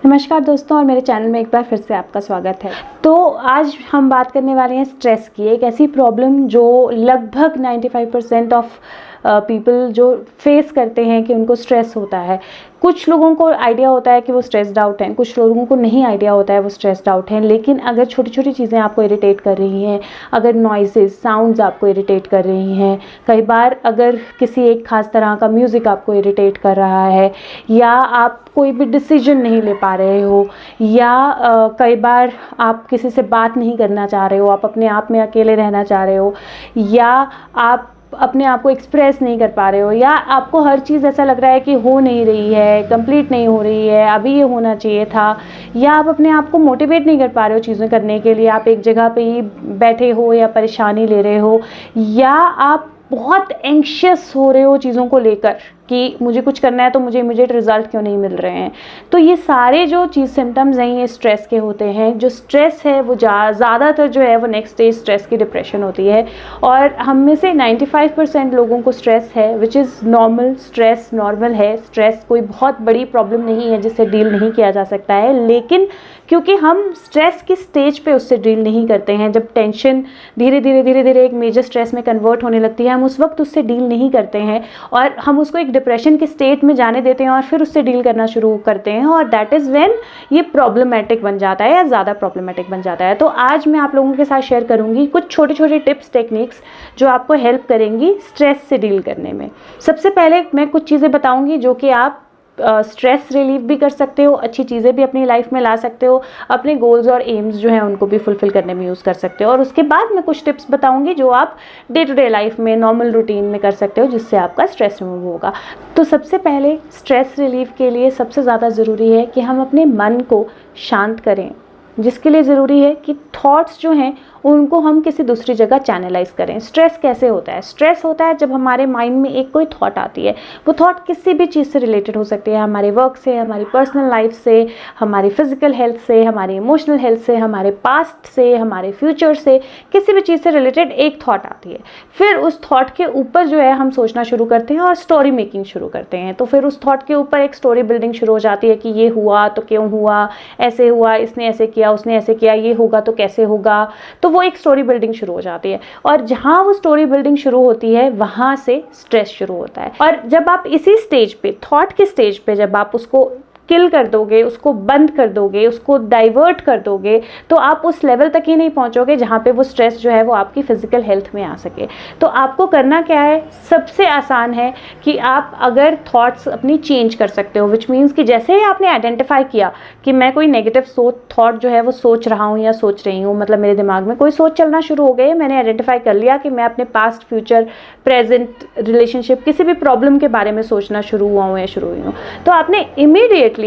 नमस्कार दोस्तों, और मेरे चैनल में एक बार फिर से आपका स्वागत है। तो आज हम बात करने वाले हैं स्ट्रेस की, एक ऐसी प्रॉब्लम जो लगभग 95% ऑफ पीपल जो फेस करते हैं कि उनको स्ट्रेस होता है। कुछ लोगों को आइडिया होता है कि वो स्ट्रेस्ड आउट हैं, कुछ लोगों को नहीं आइडिया होता है वो स्ट्रेस्ड आउट हैं। लेकिन अगर छोटी छोटी चीज़ें आपको इरिटेट कर रही हैं, अगर नॉइसेस साउंड्स आपको इरिटेट कर रही हैं, कई बार अगर किसी एक खास तरह का म्यूज़िक आपको इरिटेट कर रहा है, या आप कोई भी डिसीजन नहीं ले पा रहे हो, या कई बार आप किसी से बात नहीं करना चाह रहे हो, आप अपने आप में अकेले रहना चाह रहे हो, या आप अपने आप को एक्सप्रेस नहीं कर पा रहे हो, या आपको हर चीज़ ऐसा लग रहा है कि हो नहीं रही है, कंप्लीट नहीं हो रही है, अभी ये होना चाहिए था, या आप अपने आप को मोटिवेट नहीं कर पा रहे हो चीज़ें करने के लिए, आप एक जगह पे ही बैठे हो या परेशानी ले रहे हो, या आप बहुत एंग्शियस हो रहे हो चीज़ों को लेकर कि मुझे कुछ करना है तो मुझे इमीडिएट रिजल्ट क्यों नहीं मिल रहे हैं। तो ये सारे जो सिम्टम्स हैं ये स्ट्रेस के होते हैं। जो स्ट्रेस है वो ज़्यादातर जो है वो नेक्स्ट स्टेज स्ट्रेस की डिप्रेशन होती है, और हम में से 95% लोगों को स्ट्रेस है, which is normal. Stress normal है, स्ट्रेस कोई बहुत बड़ी प्रॉब्लम नहीं है जिससे डील नहीं किया जा सकता है। लेकिन क्योंकि हम स्ट्रेस की स्टेज पे उससे डील नहीं करते हैं, जब टेंशन धीरे धीरे एक मेजर स्ट्रेस में कन्वर्ट होने लगती है, हम उस वक्त उससे डील नहीं करते हैं और हम उसको एक डिप्रेशन के स्टेट में जाने देते हैं और फिर उससे डील करना शुरू करते हैं, और दैट इज़ व्हेन ये प्रॉब्लमेटिक बन जाता है या ज़्यादा प्रॉब्लमेटिक बन जाता है। तो आज मैं आप लोगों के साथ शेयर करूंगी कुछ छोटे छोटे टिप्स टेक्निक्स जो आपको हेल्प करेंगी स्ट्रेस से डील करने में। सबसे पहले मैं कुछ चीज़ें बताऊंगी जो कि आप स्ट्रेस रिलीफ भी कर सकते हो, अच्छी चीज़ें भी अपनी लाइफ में ला सकते हो, अपने गोल्स और एम्स जो हैं उनको भी फुलफिल करने में यूज़ कर सकते हो। और उसके बाद मैं कुछ टिप्स बताऊंगी जो आप डे टू डे लाइफ में नॉर्मल रूटीन में कर सकते हो, जिससे आपका स्ट्रेस रिमूव होगा। तो सबसे पहले स्ट्रेस रिलीफ के लिए सबसे ज़्यादा ज़रूरी है कि हम अपने मन को शांत करें, जिसके लिए ज़रूरी है कि थॉट्स जो हैं उनको हम किसी दूसरी जगह चैनलाइज करें। स्ट्रेस कैसे होता है? स्ट्रेस होता है जब हमारे माइंड में एक कोई थॉट आती है। वो थॉट किसी भी चीज़ से रिलेटेड हो सकती है, हमारे वर्क से, हमारी पर्सनल लाइफ से, हमारी फिजिकल हेल्थ से, हमारी इमोशनल हेल्थ से, हमारे पास्ट से, हमारे फ्यूचर से, किसी भी चीज़ से रिलेटेड एक थॉट आती है। फिर उस थॉट के ऊपर जो है हम सोचना शुरू करते हैं और स्टोरी मेकिंग शुरू करते हैं। तो फिर उस थॉट के ऊपर एक स्टोरी बिल्डिंग शुरू हो जाती है कि ये हुआ तो क्यों हुआ, ऐसे हुआ, इसने ऐसे किया, उसने ऐसे किया, ये होगा तो कैसे होगा। तो वो एक स्टोरी बिल्डिंग शुरू हो जाती है, और जहां वो स्टोरी बिल्डिंग शुरू होती है वहां से स्ट्रेस शुरू होता है। और जब आप इसी स्टेज पे, थॉट के स्टेज पे, जब आप उसको किल कर दोगे, उसको बंद कर दोगे, उसको डाइवर्ट कर दोगे, तो आप उस लेवल तक ही नहीं पहुंचोगे जहां पे वो स्ट्रेस जो है वो आपकी फिजिकल हेल्थ में आ सके। तो आपको करना क्या है? सबसे आसान है कि आप अगर थॉट्स अपनी चेंज कर सकते हो, विच मीन्स कि जैसे ही आपने आइडेंटिफाई किया कि मैं कोई नेगेटिव थॉट जो है वो सोच रहा हूँ या सोच रही हूँ, मतलब मेरे दिमाग में कोई सोच चलना शुरू हो गई है, मैंने आइडेंटिफाई कर लिया कि मैं अपने पास्ट, फ्यूचर, प्रेजेंट, रिलेशनशिप, किसी भी प्रॉब्लम के बारे में सोचना शुरू हुआ हूँ या शुरू हुई हूँ, तो आपने इमीडिएटली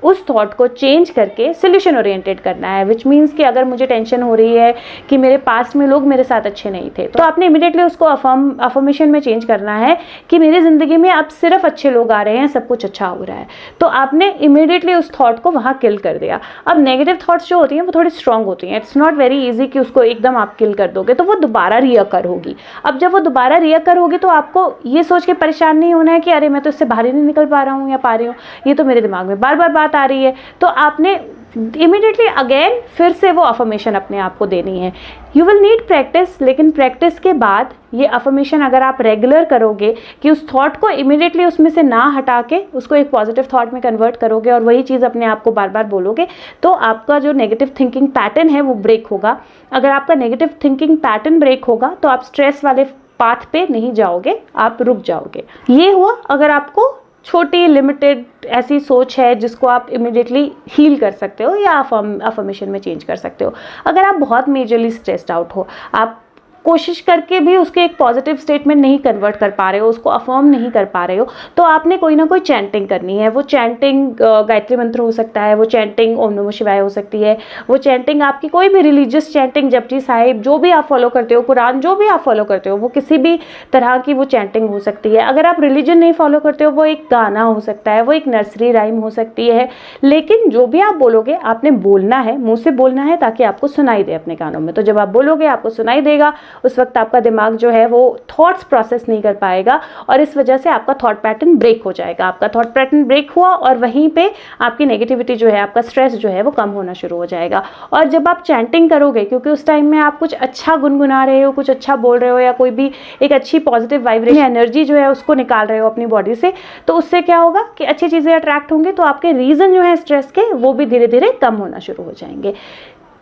उस थॉट को चेंज करके सोल्यूशन ओरिएंटेड करना है। विच मीन्स कि अगर मुझे टेंशन हो रही है कि मेरे पास्ट में लोग मेरे साथ अच्छे नहीं थे, तो आपने इमीडिएटली उसको अफर्मेशन में चेंज करना है कि मेरी ज़िंदगी में अब सिर्फ अच्छे लोग आ रहे हैं, सब कुछ अच्छा हो रहा है। तो आपने इमीडिएटली उस थॉट को वहाँ किल कर दिया। अब नेगेटिव थॉट्स जो होती हैं वो थोड़ी स्ट्रॉन्ग होती हैं, इट्स नॉट वेरी ईजी कि उसको एकदम आप किल कर दोगे, तो वो दोबारा रिअकर होगी। अब जब वो दोबारा रिअकर होगी तो आपको ये सोच के परेशान नहीं होना है कि अरे मैं तो इससे बाहर ही नहीं निकल पा रहा हूँ या पा रही हूँ, ये तो मेरे दिमाग में बार बार बात आ रही है। तो आपने इमीडिएटली अगेन फिर से वो अफर्मेशन अपने आप को देनी है। यू विल नीड प्रैक्टिस, लेकिन प्रैक्टिस के बाद ये अफर्मेशन अगर आप रेगुलर करोगे कि उस थॉट को इमीडिएटली उसमें से ना हटा के उसको एक पॉजिटिव थॉट में कन्वर्ट करोगे और वही चीज़ अपने आप को बार बार बोलोगे, तो आपका जो नेगेटिव थिंकिंग पैटर्न है वो ब्रेक होगा। अगर आपका नेगेटिव थिंकिंग पैटर्न ब्रेक होगा तो आप स्ट्रेस वाले पाथ पे नहीं जाओगे, आप रुक जाओगे। ये हुआ अगर आपको छोटी लिमिटेड ऐसी सोच है जिसको आप इमिडिएटली हील कर सकते हो या अफर्मेशन में चेंज कर सकते हो। अगर आप बहुत मेजरली स्ट्रेस्ड आउट हो, आप कोशिश करके भी उसके एक पॉजिटिव स्टेट में नहीं कन्वर्ट कर पा रहे हो, उसको अफर्म नहीं कर पा रहे हो, तो आपने कोई ना कोई चैंटिंग करनी है। वो चैंटिंग गायत्री मंत्र हो सकता है, वो चैंटिंग ओम नमः शिवाय हो सकती है, वो चैंटिंग आपकी कोई भी रिलीजियस चैंटिंग, जपजी साहिब, जो भी आप फॉलो करते हो, कुरान, जो भी आप फॉलो करते हो, वो किसी भी तरह की वो चैंटिंग हो सकती है। अगर आप रिलीजन नहीं फॉलो करते हो, वो एक गाना हो सकता है, वो एक नर्सरी राइम हो सकती है। लेकिन जो भी आप बोलोगे आपने बोलना है, मुँह से बोलना है ताकि आपको सुनाई दे अपने कानों में। तो जब आप बोलोगे आपको सुनाई देगा उस वक्त आपका दिमाग जो है वो थॉट्स प्रोसेस नहीं कर पाएगा और इस वजह से आपका थॉट पैटर्न ब्रेक हो जाएगा। आपका थॉट पैटर्न ब्रेक हुआ और वहीं पे आपकी नेगेटिविटी जो है, आपका स्ट्रेस जो है वो कम होना शुरू हो जाएगा। और जब आप चैंटिंग करोगे, क्योंकि उस टाइम में आप कुछ अच्छा गुनगुना रहे हो, कुछ अच्छा बोल रहे हो या कोई भी एक अच्छी पॉजिटिव वाइब्रेशन एनर्जी जो है उसको निकाल रहे हो अपनी बॉडी से, तो उससे क्या होगा कि अच्छी चीज़ें अट्रैक्ट होंगी, तो आपके रीज़न जो है स्ट्रेस के वो भी धीरे धीरे कम होना शुरू हो जाएंगे।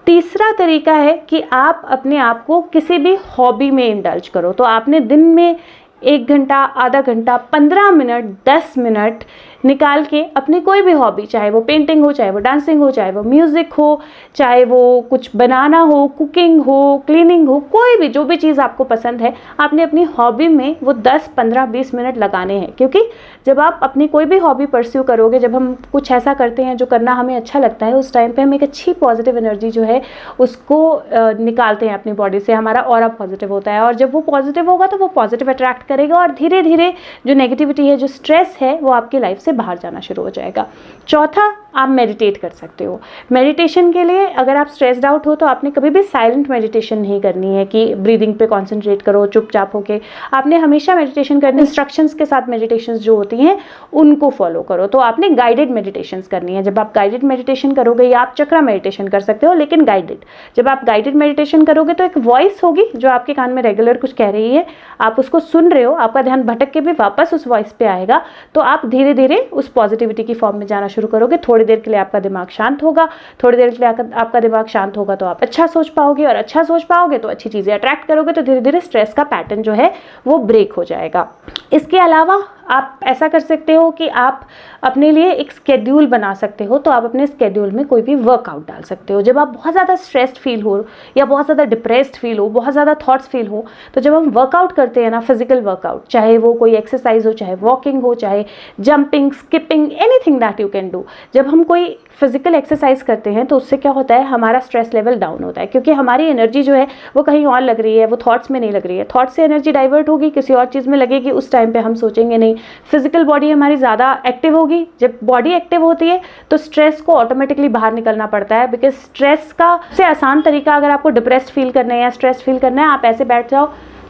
तीसरा तरीका है कि आप अपने आप को किसी भी हॉबी में इंडल्ज करो। तो आपने दिन में 1 घंटा, आधा घंटा, 15 मिनट, 10 मिनट निकाल के अपनी कोई भी हॉबी, चाहे वो पेंटिंग हो, चाहे वो डांसिंग हो, चाहे वो म्यूज़िक हो, चाहे वो कुछ बनाना हो, कुकिंग हो, क्लीनिंग हो, कोई भी जो भी चीज़ आपको पसंद है, आपने अपनी हॉबी में वो 10, 15, 20 मिनट लगाने हैं। क्योंकि जब आप अपनी कोई भी हॉबी परस्यू करोगे, जब हम कुछ ऐसा करते हैं जो करना हमें अच्छा लगता है, उस टाइम पे हम एक अच्छी पॉजिटिव एनर्जी जो है उसको निकालते हैं अपनी बॉडी से, हमारा ऑरा पॉजिटिव होता है और जब वो पॉजिटिव होगा तो वो पॉजिटिव अट्रैक्ट करेगा और धीरे धीरे जो नेगेटिविटी है, जो स्ट्रेस है, वो आपकी लाइफ से बाहर जाना शुरू हो जाएगा। चौथा, आप मेडिटेट कर सकते हो। मेडिटेशन के लिए अगर आप स्ट्रेस्ड आउट हो तो आपने कभी भी साइलेंट मेडिटेशन नहीं करनी है कि ब्रीदिंग पे कंसंट्रेट करो चुपचाप होके। आपने हमेशा मेडिटेशन करनी, इंस्ट्रक्शंस के साथ मेडिटेशंस जो होती हैं उनको फॉलो करो। तो आपने गाइडेड मेडिटेशंस करनी है। जब आप गाइडेड मेडिटेशन करोगे, या आप चक्रा मेडिटेशन कर सकते हो लेकिन गाइडेड, जब आप गाइडेड मेडिटेशन करोगे तो एक वॉइस होगी जो आपके कान में रेगुलर कुछ कह रही है, आप उसको सुन रहे हो, आपका ध्यान भटक के भी वापस उस वॉइस पे आएगा, तो आप धीरे धीरे उस पॉजिटिविटी की फॉर्म में जाना शुरू करोगे। थोड़ी देर के लिए आपका दिमाग शांत होगा, थोड़ी देर के लिए आपका दिमाग शांत होगा तो आप अच्छा सोच पाओगे, और अच्छा सोच पाओगे तो अच्छी चीज़ें अट्रैक्ट करोगे, तो धीरे धीरे स्ट्रेस का पैटर्न जो है वो ब्रेक हो जाएगा। इसके अलावा आप ऐसा कर सकते हो कि आप अपने लिए एक स्केड्यूल बना सकते हो। तो आप अपने स्केड्यूल में कोई भी वर्कआउट डाल सकते हो। जब आप बहुत ज़्यादा स्ट्रेस्ड फील हो या बहुत ज़्यादा डिप्रेस्ड फील हो, बहुत ज़्यादा थॉट्स फील हो, तो जब हम वर्कआउट करते हैं ना, फिजिकल वर्कआउट, चाहे वो कोई एक्सरसाइज हो, चाहे वॉकिंग हो, चाहे jumping, skipping, anything that you can do, जब हम कोई फिजिकल एक्सरसाइज करते हैं तो उससे क्या होता है, हमारा स्ट्रेस लेवल डाउन होता है, क्योंकि हमारी एनर्जी जो है वो कहीं और लग रही है, वो थॉट्स में नहीं लग रही है। थॉट्स से एनर्जी डाइवर्ट होगी, किसी और चीज़ में लगेगी, उस टाइम पे हम सोचेंगे नहीं। फिजिकल बॉडी हमारी ज़्यादा एक्टिव होगी। जब बॉडी एक्टिव होती है तो स्ट्रेस को ऑटोमेटिकली बाहर निकलना पड़ता है, बिकॉज स्ट्रेस का सबसे आसान तरीका, अगर आपको डिप्रेस्ड फील करना है या स्ट्रेस फील करना है, आप ऐसे बैठ जाओ,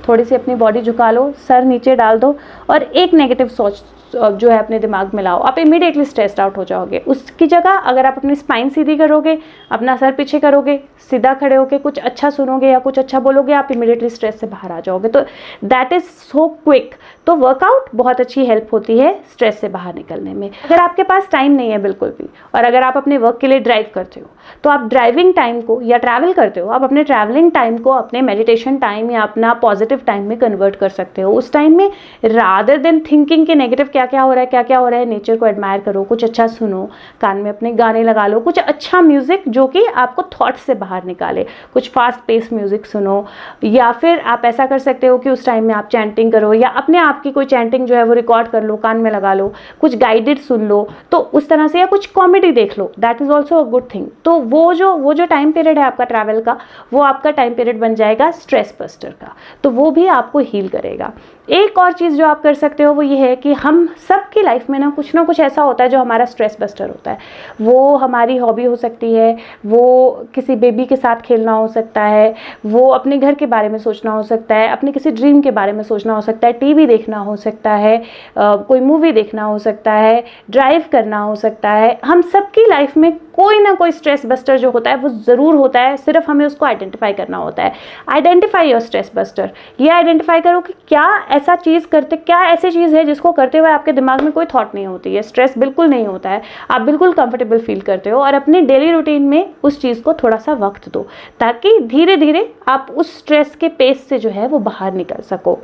थोड़ी सी अपनी बॉडी झुका लो, सर नीचे डाल दो और एक नेगेटिव सोच जो है अपने दिमाग में लाओ, आप इमीडिएटली स्ट्रेस्ड आउट हो जाओगे। उसकी जगह अगर आप अपनी स्पाइन सीधी करोगे, अपना सर पीछे करोगे, सीधा खड़े होके कुछ अच्छा सुनोगे या कुछ अच्छा बोलोगे, आप इमीडिएटली स्ट्रेस से बाहर आ जाओगे। तो दैट इज़ सो क्विक। तो वर्कआउट बहुत अच्छी हेल्प होती है स्ट्रेस से बाहर निकलने में। अगर आपके पास टाइम नहीं है बिल्कुल भी, और अगर आप अपने वर्क के लिए ड्राइव करते हो, तो आप ड्राइविंग टाइम को, या ट्रैवल करते हो, आप अपने ट्रैवलिंग टाइम को अपने मेडिटेशन टाइम या अपना पॉजिटिव टाइम में कन्वर्ट कर सकते हो। उस टाइम में रादर देन थिंकिंग के नेगेटिव क्या क्या हो रहा है, नेचर को एडमायर करो, कुछ अच्छा सुनो, कान में अपने गाने लगा लो, कुछ अच्छा म्यूजिक जो कि आपको थॉट्स से बाहर निकाले, कुछ फास्ट पेस म्यूजिक सुनो, या फिर आप ऐसा कर सकते हो कि उस टाइम में आप चैंटिंग करो, या अपने आप की कोई चैंटिंग जो है वो रिकॉर्ड कर लो, कान में लगा लो, कुछ गाइडेड सुन लो, तो उस तरह से, या कुछ कॉमेडी देख लो, that is also a good thing. तो वो जो टाइम पीरियड है आपका ट्रैवल का, वो आपका टाइम पीरियड बन जाएगा स्ट्रेस बस्टर का, तो वो भी आपको हील करेगा। एक और चीज़ जो आप कर सकते हो वो ये है कि हम सबकी लाइफ में ना कुछ ऐसा होता है जो हमारा स्ट्रेस बस्टर होता है। वो हमारी हॉबी हो सकती है, वो किसी बेबी के साथ खेलना हो सकता है, वो अपने घर के बारे में सोचना हो सकता है, अपने किसी ड्रीम के बारे में सोचना हो सकता है, टीवी देखना हो सकता है, कोई मूवी देखना हो सकता है, ड्राइव करना हो सकता है। हम सबकी लाइफ में कोई ना कोई स्ट्रेस बस्टर जो होता है वो ज़रूर होता है, सिर्फ हमें उसको आइडेंटिफाई करना होता है। Identify your stress buster. ये आइडेंटिफाई करो कि क्या ऐसा चीज़ करते, क्या ऐसी चीज़ है जिसको करते हुए आपके दिमाग में कोई थॉट नहीं होती है, स्ट्रेस बिल्कुल नहीं होता है, आप बिल्कुल कंफर्टेबल फील करते हो, और अपने डेली रूटीन में उस चीज़ को थोड़ा सा वक्त दो, ताकि धीरे धीरे आप उस स्ट्रेस के पेस से जो है वो बाहर निकल सको।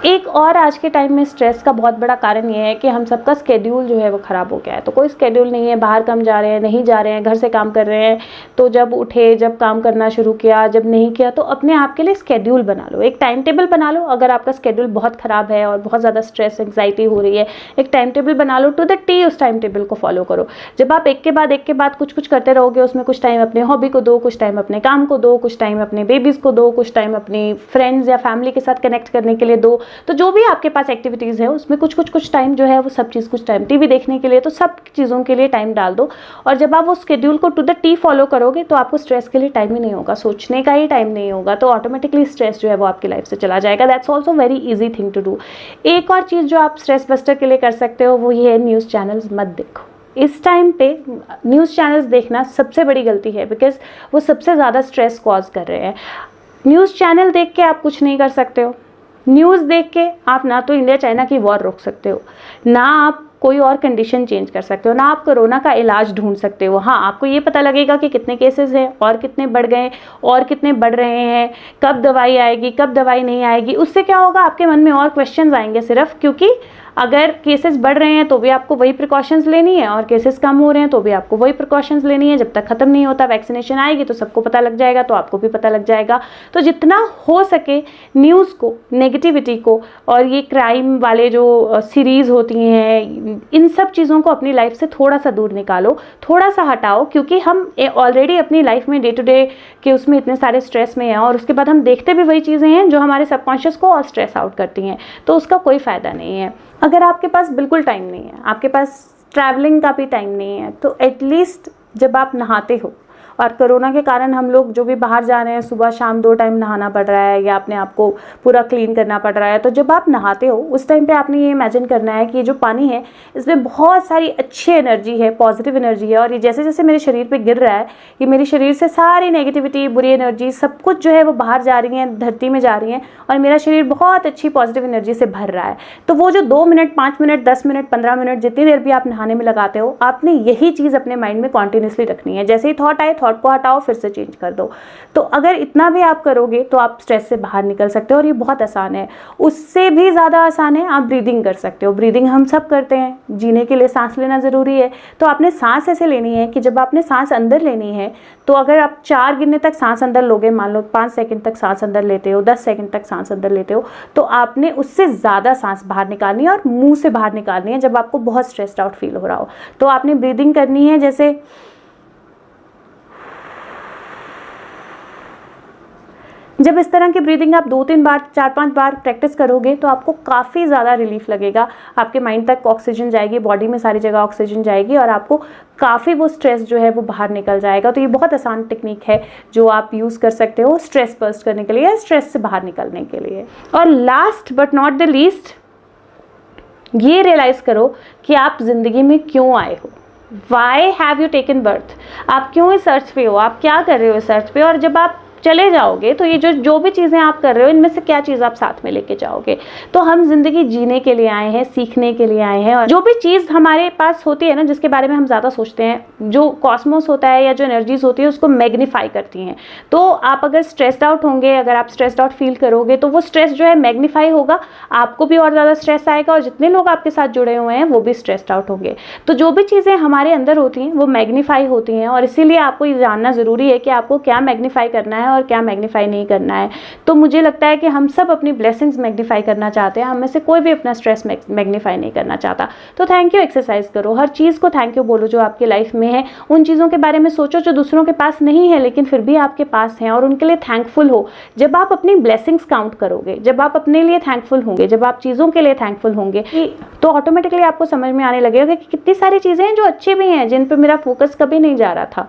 एक और आज के टाइम में स्ट्रेस का बहुत बड़ा कारण ये है कि हम सबका स्केड्यूल जो है वो ख़राब हो गया है। तो कोई स्केड्यूल नहीं है, बाहर कम जा रहे हैं, नहीं जा रहे हैं, घर से काम कर रहे हैं, तो जब उठे, जब काम करना शुरू किया, जब नहीं किया, तो अपने आप के लिए स्केड्यूल बना लो, एक टाइम टेबल बना लो। अगर आपका स्केड्यूल बहुत ख़राब है और बहुत ज़्यादा स्ट्रेस एंग्जाइटी हो रही है, एक टाइम टेबल बना लो, टू द टी उस टाइम टेबल को फॉलो करो। जब आप एक के बाद कुछ करते रहोगे, उसमें कुछ टाइम अपने हॉबी को दो, कुछ टाइम अपने काम को दो, कुछ टाइम अपने बेबीज़ को दो, कुछ टाइम अपनी फ्रेंड्स या फैमिली के साथ कनेक्ट करने के लिए दो, तो जो भी आपके पास एक्टिविटीज़ है उसमें कुछ टाइम जो है वो सब चीज़, कुछ टाइम टीवी देखने के लिए, तो सब चीज़ों के लिए टाइम डाल दो। और जब आप वो शेड्यूल को टू द टी फॉलो करोगे तो आपको स्ट्रेस के लिए टाइम ही नहीं होगा, सोचने का ही टाइम नहीं होगा, तो ऑटोमेटिकली स्ट्रेस जो है वो आपकी लाइफ से चला जाएगा। That's also very easy thing to do. एक और चीज़ जो आप स्ट्रेस बस्टर के लिए कर सकते हो वो ये है, न्यूज़ चैनल्स मत देखो। इस टाइम पे न्यूज़ चैनल्स देखना सबसे बड़ी गलती है, बिकॉज वो सबसे ज़्यादा स्ट्रेस कॉज कर रहे हैं। न्यूज़ चैनल देख के आप कुछ नहीं कर सकते हो। न्यूज़ देख के आप ना तो इंडिया चाइना की वॉर रोक सकते हो, ना आप कोई और कंडीशन चेंज कर सकते हो, ना आप कोरोना का इलाज ढूंढ सकते हो। हाँ, आपको ये पता लगेगा कि कितने केसेस हैं और कितने बढ़ गए और कितने बढ़ रहे हैं, कब दवाई आएगी, कब दवाई नहीं आएगी। उससे क्या होगा, आपके मन में और क्वेश्चंस आएंगे सिर्फ, क्योंकि अगर केसेस बढ़ रहे हैं तो भी आपको वही प्रिकॉशंस लेनी है, और केसेस कम हो रहे हैं तो भी आपको वही प्रिकॉशंस लेनी है। जब तक खत्म नहीं होता, वैक्सीनेशन आएगी तो सबको पता लग जाएगा, तो आपको भी पता लग जाएगा। तो जितना हो सके न्यूज़ को, नेगेटिविटी को, और ये क्राइम वाले जो सीरीज़ होती हैं, इन सब चीज़ों को अपनी लाइफ से थोड़ा सा दूर निकालो, थोड़ा सा हटाओ, क्योंकि हम ऑलरेडी अपनी लाइफ में डे टू डे के उसमें इतने सारे स्ट्रेस में हैं, और उसके बाद हम देखते भी वही चीज़ें हैं जो हमारे सबकॉन्शियस को और स्ट्रेस आउट करती हैं, तो उसका कोई फ़ायदा नहीं है। अगर आपके पास बिल्कुल टाइम नहीं है, आपके पास ट्रैवलिंग का भी टाइम नहीं है, तो एटलीस्ट जब आप नहाते हो, और कोरोना के कारण हम लोग जो भी बाहर जा रहे हैं, सुबह शाम 2 टाइम नहाना पड़ रहा है या अपने आप को पूरा क्लीन करना पड़ रहा है, तो जब आप नहाते हो उस टाइम पे आपने ये इमेजिन करना है कि ये जो पानी है इसमें बहुत सारी अच्छी एनर्जी है, पॉजिटिव एनर्जी है, और ये जैसे जैसे मेरे शरीर पे गिर रहा है, ये मेरे शरीर से सारी नेगेटिविटी, बुरी एनर्जी, सब कुछ जो है वो बाहर जा रही है, धरती में जा रही है, और मेरा शरीर बहुत अच्छी पॉजिटिव एनर्जी से भर रहा है। तो वो जो 2 मिनट, 5 मिनट, 10 मिनट, 15 मिनट, जितनी देर भी आप नहाने में लगाते हो, आपने यही चीज़ अपने माइंड में कॉन्टिन्यूसली रखनी है। जैसे ही थॉट आए, थॉट को हटाओ, फिर से चेंज कर दो। तो अगर इतना भी आप करोगे तो आप स्ट्रेस से बाहर निकल सकते हो, और ये बहुत आसान है। उससे भी ज़्यादा आसान है, आप ब्रीदिंग कर सकते हो। ब्रीदिंग हम सब करते हैं, जीने के लिए सांस लेना ज़रूरी है। तो आपने सांस ऐसे लेनी है कि जब आपने सांस अंदर लेनी है, तो अगर आप 4 गिनने तक सांस अंदर लोगे, मान लो 5 सेकंड तक सांस अंदर लेते हो, 10 सेकंड तक सांस अंदर लेते हो, तो आपने उससे ज़्यादा सांस बाहर निकालनी है, और मुंह से बाहर निकालनी है जब आपको बहुत स्ट्रेस्ड आउट फील हो रहा हो। तो आपने ब्रीदिंग करनी है, जैसे जब इस तरह की ब्रीदिंग आप 2-3 बार, 4-5 बार प्रैक्टिस करोगे तो आपको काफ़ी ज़्यादा रिलीफ लगेगा। आपके माइंड तक ऑक्सीजन जाएगी, बॉडी में सारी जगह ऑक्सीजन जाएगी, और आपको काफ़ी वो स्ट्रेस जो है वो बाहर निकल जाएगा। तो ये बहुत आसान टेक्निक है जो आप यूज़ कर सकते हो स्ट्रेस बर्स्ट करने के लिए, स्ट्रेस से बाहर निकलने के लिए। और last but not the least, ये रियलाइज़ करो कि आप ज़िंदगी में क्यों आए हो। Why have you taken birth? आप क्यों इस अर्थ पे हो, आप क्या कर रहे हो इस अर्थ पे, और जब आप चले जाओगे तो ये जो भी चीज़ें आप कर रहे हो, इनमें से क्या चीज़ आप साथ में लेके जाओगे। तो हम जिंदगी जीने के लिए आए हैं, सीखने के लिए आए हैं, और जो भी चीज़ हमारे पास होती है ना, जिसके बारे में हम ज़्यादा सोचते हैं, जो कॉस्मोस होता है या जो एनर्जीज होती है, उसको मैग्नीफाई करती हैं। तो आप अगर स्ट्रेस्ड आउट होंगे, अगर आप स्ट्रेस्ड आउट फील करोगे, तो वो स्ट्रेस जो है मैग्नीफाई होगा, आपको भी और ज़्यादा स्ट्रेस आएगा, और जितने लोग आपके साथ जुड़े हुए हैं वो भी स्ट्रेस्ड आउट होंगे। तो जो भी चीज़ें हमारे अंदर होती हैं वो मैग्नीफाई होती हैं, और इसीलिए आपको ये जानना ज़रूरी है कि आपको क्या मैग्नीफाई करना है और क्या मैग्नीफाई नहीं करना है। तो मुझे लगता है कि हम सब अपनी ब्लेसिंग्स मैग्नीफाई करना चाहते हैं, हम में से कोई भी अपना स्ट्रेस मैग्नीफाई नहीं करना चाहता। तो थैंक यू एक्सरसाइज करो, हर चीज़ को थैंक यू बोलो जो आपकी लाइफ में है। उन चीज़ों के बारे में सोचो जो दूसरों के पास नहीं है लेकिन फिर भी आपके पास हैं, और उनके लिए थैंकफुल हो। जब आप अपनी ब्लेसिंग्स काउंट करोगे, जब आप अपने लिए थैंकफुल होंगे, जब आप चीज़ों के लिए थैंकफुल होंगे, तो ऑटोमेटिकली आपको समझ में आने लगेगा कि कितनी सारी चीज़ें हैं जो अच्छी भी हैं, जिन पर मेरा फोकस कभी नहीं जा रहा था।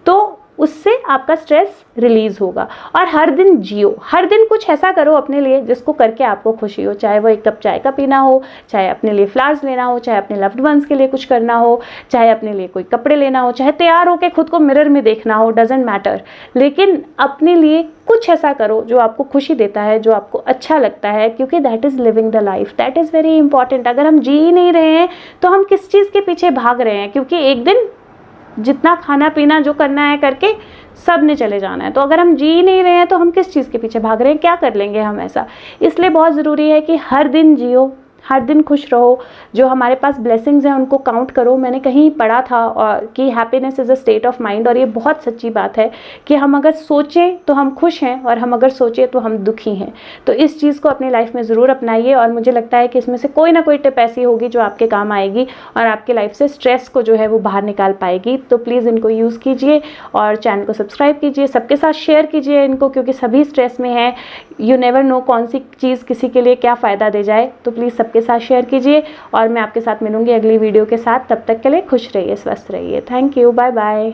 तो उससे आपका स्ट्रेस रिलीज होगा। और हर दिन जियो, हर दिन कुछ ऐसा करो अपने लिए जिसको करके आपको खुशी हो, चाहे वो 1 कप चाय का पीना हो, चाहे अपने लिए फ्लावर्स लेना हो, चाहे अपने लव्ड वंस के लिए कुछ करना हो, चाहे अपने लिए कोई कपड़े लेना हो, चाहे तैयार होकर खुद को मिरर में देखना हो, डजेंट मैटर। लेकिन अपने लिए कुछ ऐसा करो जो आपको खुशी देता है, जो आपको अच्छा लगता है, क्योंकि that is living the life, that is very important. अगर हम जी ही नहीं रहे हैं तो हम किस चीज़ के पीछे भाग रहे हैं, क्योंकि एक दिन जितना खाना पीना जो करना है करके सब ने चले जाना है। तो अगर हम जी नहीं रहे हैं तो हम किस चीज़ के पीछे भाग रहे हैं, क्या कर लेंगे हम ऐसा। इसलिए बहुत ज़रूरी है कि हर दिन जियो, हर दिन खुश रहो, जो हमारे पास ब्लेसिंग्स हैं उनको काउंट करो। मैंने कहीं पढ़ा था और कि happiness is a state of mind, और ये बहुत सच्ची बात है कि हम अगर सोचें तो हम खुश हैं और हम अगर सोचें तो हम दुखी हैं। तो इस चीज़ को अपनी लाइफ में ज़रूर अपनाइए, और मुझे लगता है कि इसमें से कोई ना कोई टिप ऐसी होगी जो आपके काम आएगी और आपके लाइफ से स्ट्रेस को जो है वो बाहर निकाल पाएगी। तो प्लीज़ इनको यूज़ कीजिए और चैनल को सब्सक्राइब कीजिए, सबके साथ शेयर कीजिए इनको, क्योंकि सभी स्ट्रेस में हैं। यू नेवर नो कौन सी चीज़ किसी के लिए क्या फ़ायदा दे जाए। तो प्लीज़ सबके साथ शेयर कीजिए, और मैं आपके साथ मिलूंगी अगली वीडियो के साथ। तब तक के लिए खुश रहिए, स्वस्थ रहिए। Thank you, bye bye.